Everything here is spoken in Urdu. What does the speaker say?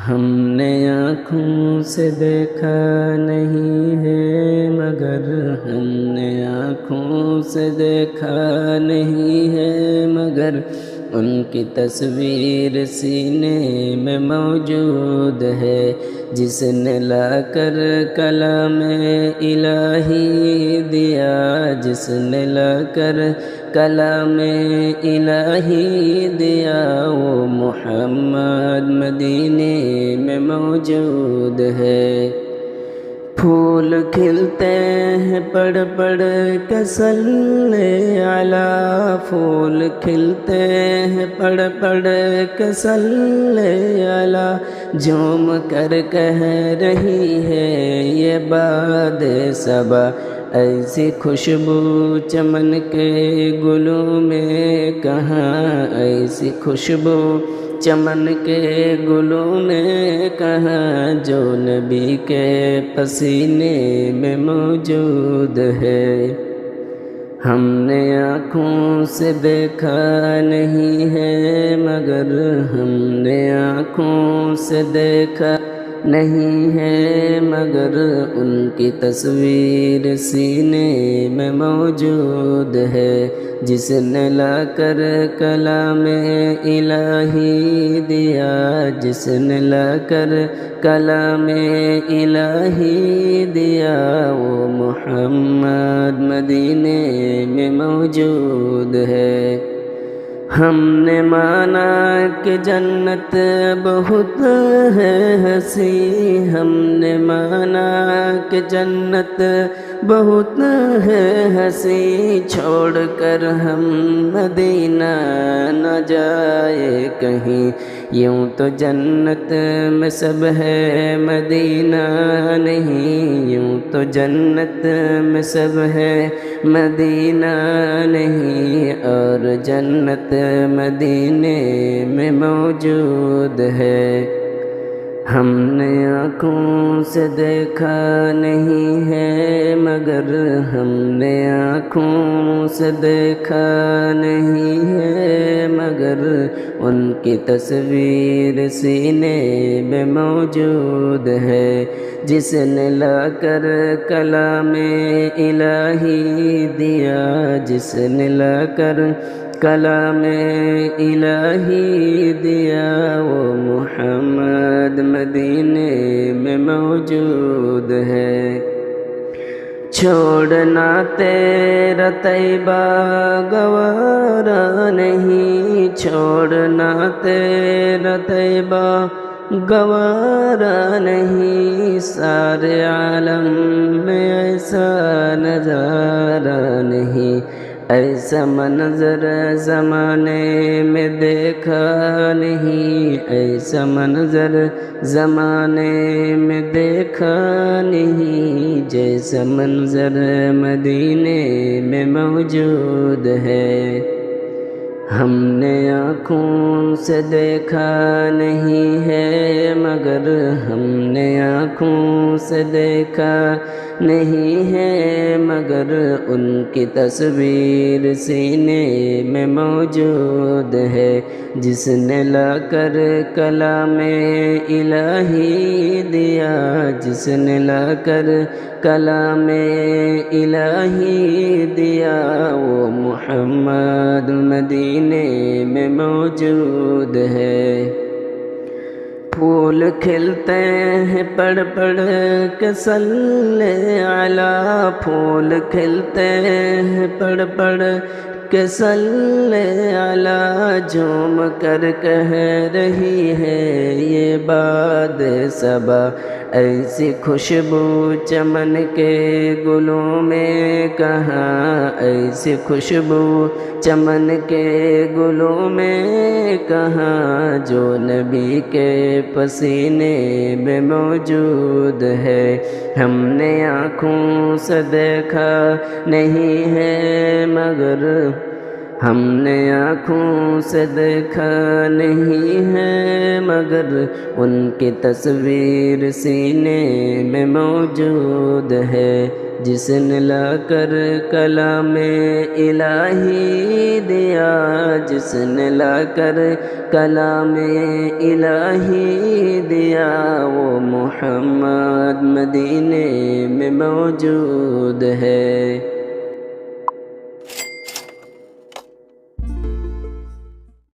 ہم نے آنکھوں سے دیکھا نہیں ہے مگر ہم نے آنکھوں سے دیکھا نہیں ہے مگر ان کی تصویر سینے میں موجود ہے، جس نے لا کر کلام الہی دیا، جس نے لا کر کلام الہی دیا، وہ محمد مدینے میں موجود ہے۔ پھول کھلتے ہیں پڑھ پڑھ کے صلی علی، پھول کھلتے ہیں پڑھ پڑھ کے صلی علی، جھوم کر کہہ رہی ہے یہ باد صبا، ایسی خوشبو چمن کے گلوں میں کہاں، ایسی خوشبو چمن کے گلوں میں کہاں، جو نبی کے پسینے میں موجود ہے۔ ہم نے آنکھوں سے دیکھا نہیں ہے مگر ہم نے آنکھوں سے دیکھا نہیں ہے مگر ان کی تصویر سینے میں موجود ہے، جس نے لا کر کلام الہی دیا، جس نے لا کر کلام الہی دیا، وہ محمد مدینے میں موجود ہے۔ ہم نے مانا کہ جنت بہت ہے ہنسی، ہم نے مانا کہ جنت بہت ہے ہنسی، چھوڑ کر ہم مدینہ نہ جائے کہیں، یوں تو جنت میں سب ہے مدینہ نہیں، یوں تو جنت میں سب ہے مدینہ نہیں، اور جنت مدینے میں موجود ہے۔ ہم نے آنکھوں سے دیکھا نہیں ہے مگر ہم نے آنکھوں سے دیکھا نہیں ہے مگر ان کی تصویر سینے میں موجود ہے، جس نے لا کر کلام الہی دیا، جس نے لا کر کلام الہی دیا، وہ محمد مدینے میں موجود ہے۔ چھوڑنا تیرا طیبہ گوارا نہیں، چھوڑنا تیرا طیبہ گوارا نہیں، سارے عالم میں ایسا نظارہ نہیں، ایسا منظر زمانے میں دیکھا نہیں، ایسا منظر زمانے میں دیکھا نہیں، جیسا منظر مدینے میں موجود ہے۔ ہم نے آنکھوں سے دیکھا نہیں ہے مگر ہم نے آنکھوں سے دیکھا نہیں ہے مگر ان کی تصویر سینے میں موجود ہے، جس نے لا کر کلام الہی دیا، جس نے لا کر کلام الہی دیا، وہ محمد مدینے میں موجود ہے۔ پھول کھلتے ہیں پڑھ پڑھ کے صلی علی، پھول کھلتے ہیں پڑھ پڑھ کے صلی علی، جھوم کر کہہ رہی ہے یہ باد صبا، ایسی خوشبو چمن کے گلوں میں کہاں، ایسی خوشبو چمن کے گلوں میں کہاں، جو نبی کے پسینے میں موجود ہے۔ ہم نے آنکھوں سے دیکھا نہیں ہے مگر ہم نے آنکھوں سے دیکھا نہیں ہے مگر ان کی تصویر سینے میں موجود ہے، جس نے لا کر کلام الہی دیا، جس نے لا کر کلام الہی دیا، وہ محمد مدینے میں موجود ہے۔